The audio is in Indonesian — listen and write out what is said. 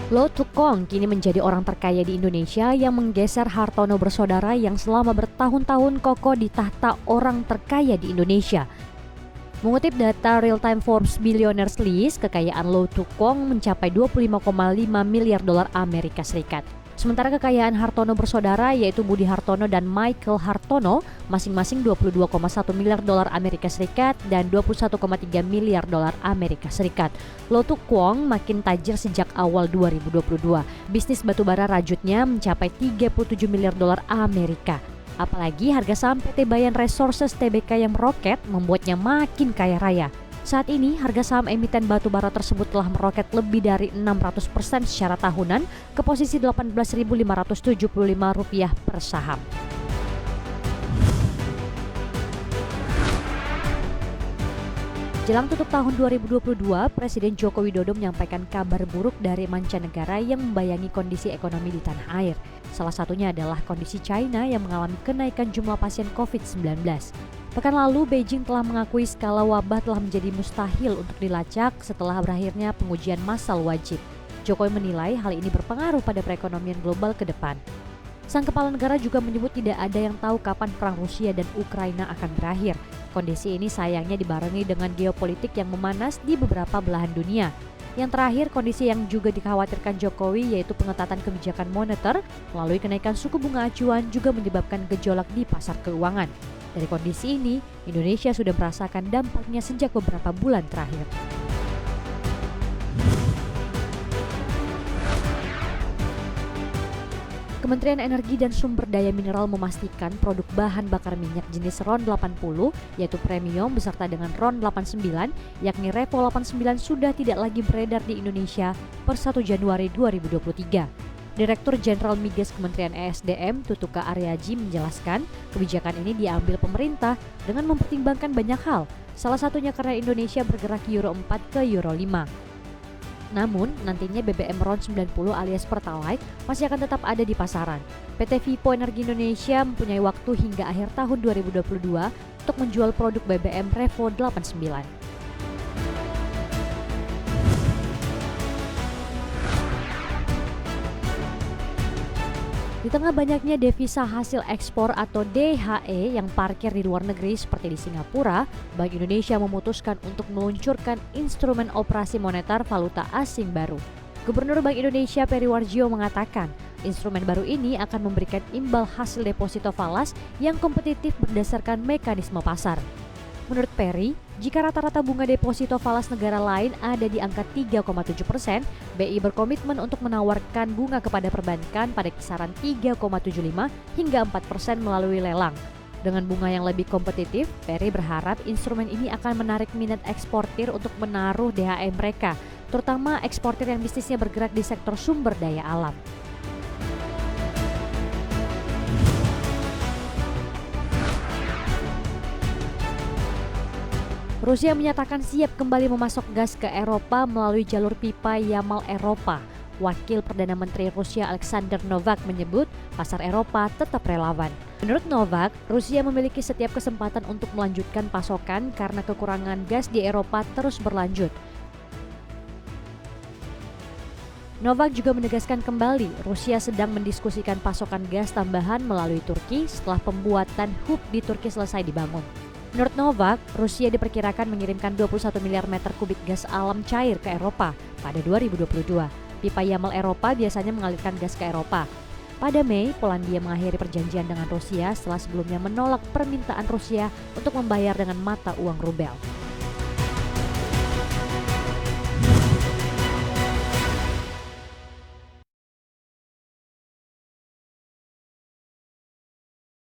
Lo Tukong kini menjadi orang terkaya di Indonesia yang menggeser Hartono bersaudara yang selama bertahun-tahun kokoh di tahta orang terkaya di Indonesia. Mengutip data real-time Forbes Billionaires List, kekayaan Lo Tukong mencapai 25,5 miliar dolar Amerika Serikat. Sementara kekayaan Hartono bersaudara yaitu Budi Hartono dan Michael Hartono masing-masing 22,1 miliar dolar Amerika Serikat dan 21,3 miliar dolar Amerika Serikat. Lo Tukong makin tajir sejak awal 2022. Bisnis batubara rajutnya mencapai 37 miliar dolar Amerika. Apalagi harga saham PT Bayan Resources Tbk yang meroket membuatnya makin kaya raya. Saat ini harga saham emiten batubara tersebut telah meroket lebih dari 600% secara tahunan ke posisi Rp18.575 per saham. Jelang tutup tahun 2022, Presiden Joko Widodo menyampaikan kabar buruk dari mancanegara yang membayangi kondisi ekonomi di tanah air. Salah satunya adalah kondisi China yang mengalami kenaikan jumlah pasien COVID-19. Pekan lalu, Beijing telah mengakui skala wabah telah menjadi mustahil untuk dilacak setelah berakhirnya pengujian massal wajib. Jokowi menilai hal ini berpengaruh pada perekonomian global ke depan. Sang kepala negara juga menyebut tidak ada yang tahu kapan perang Rusia dan Ukraina akan berakhir. Kondisi ini sayangnya dibarengi dengan geopolitik yang memanas di beberapa belahan dunia. Yang terakhir, kondisi yang juga dikhawatirkan Jokowi yaitu pengetatan kebijakan moneter melalui kenaikan suku bunga acuan juga menyebabkan gejolak di pasar keuangan. Dari kondisi ini, Indonesia sudah merasakan dampaknya sejak beberapa bulan terakhir. Kementerian Energi dan Sumber Daya Mineral memastikan produk bahan bakar minyak jenis RON 80 yaitu premium beserta dengan RON 89 yakni Revo 89 sudah tidak lagi beredar di Indonesia per 1 Januari 2023. Direktur Jenderal Migas Kementerian ESDM Tutuka Aryaji menjelaskan kebijakan ini diambil pemerintah dengan mempertimbangkan banyak hal, salah satunya karena Indonesia bergerak Euro 4 ke Euro 5. Namun, nantinya BBM RON 90 alias Pertalite masih akan tetap ada di pasaran. PT Vipo Energi Indonesia mempunyai waktu hingga akhir tahun 2022 untuk menjual produk BBM Revo 89. Di tengah banyaknya devisa hasil ekspor atau DHE yang parkir di luar negeri seperti di Singapura, Bank Indonesia memutuskan untuk meluncurkan instrumen operasi moneter valuta asing baru. Gubernur Bank Indonesia Peri Warjio mengatakan, instrumen baru ini akan memberikan imbal hasil deposito falas yang kompetitif berdasarkan mekanisme pasar. Menurut Peri, jika rata-rata bunga deposito falas negara lain ada di angka 3,7%, BI berkomitmen untuk menawarkan bunga kepada perbankan pada kisaran 3,75 hingga 4% melalui lelang. Dengan bunga yang lebih kompetitif, Peri berharap instrumen ini akan menarik minat eksportir untuk menaruh DHE mereka, terutama eksportir yang bisnisnya bergerak di sektor sumber daya alam. Rusia menyatakan siap kembali memasok gas ke Eropa melalui jalur pipa Yamal Eropa. Wakil Perdana Menteri Rusia Alexander Novak menyebut pasar Eropa tetap relevan. Menurut Novak, Rusia memiliki setiap kesempatan untuk melanjutkan pasokan karena kekurangan gas di Eropa terus berlanjut. Novak juga menegaskan kembali Rusia sedang mendiskusikan pasokan gas tambahan melalui Turki setelah pembuatan hub di Turki selesai dibangun. Menurut Novak, Rusia diperkirakan mengirimkan 21 miliar meter kubik gas alam cair ke Eropa pada 2022. Pipa Yamal Eropa biasanya mengalirkan gas ke Eropa. Pada Mei, Polandia mengakhiri perjanjian dengan Rusia setelah sebelumnya menolak permintaan Rusia untuk membayar dengan mata uang rubel.